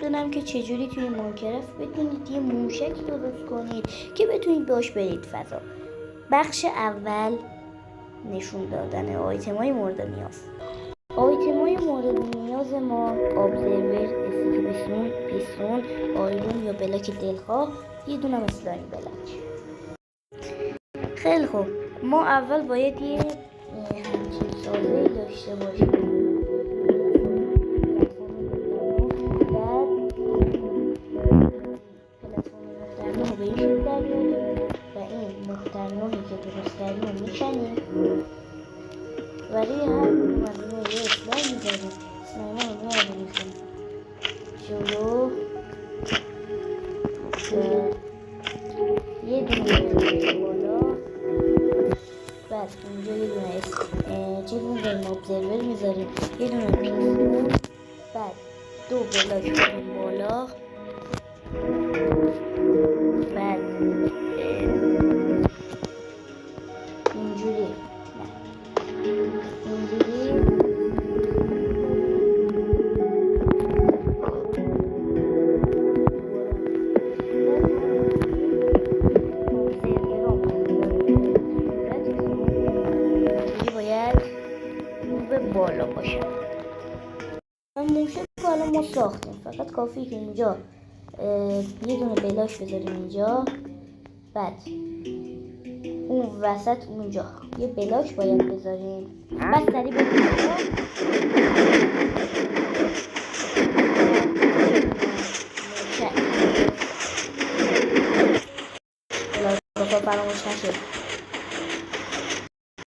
دونم که چجوری توی ماینکرافت بتونید یه موشک درست کنید که بتونید باش برید فضا. بخش اول نشون دادن آیتمای مورد نیاز. آیتمای مورد نیاز ما ابزرور، استیک پیستون، آیرون یا بلاک دلخواه، یه دونه اسلایم بلاک. خیلی خوب، ما اول باید یه همچین سازه‌ای داشته باشیم. به این شکل در بیاریم و این محترناهی که درست کردیم رو میکنیم و روی هر کدوم از اینا یه اسلایم میذاریم. اسلایم ها رو میاریم جلو و یه دونه بالا، بعد اونجا یه دونه چیز میذاریم، ابزرور میذاریم، یه دونه پیستون، بعد دو بلاک بالا، بعد اینجوری باید به بالا باشه. موشک که الان ما ساختیم، فقط کافیه که اینجا یه دونه بلاک بذاریم اینجا، بعد اون وسط اونجا یه بلاک باید بذاریم، بس سریع بریم بلاک فراموش نشه.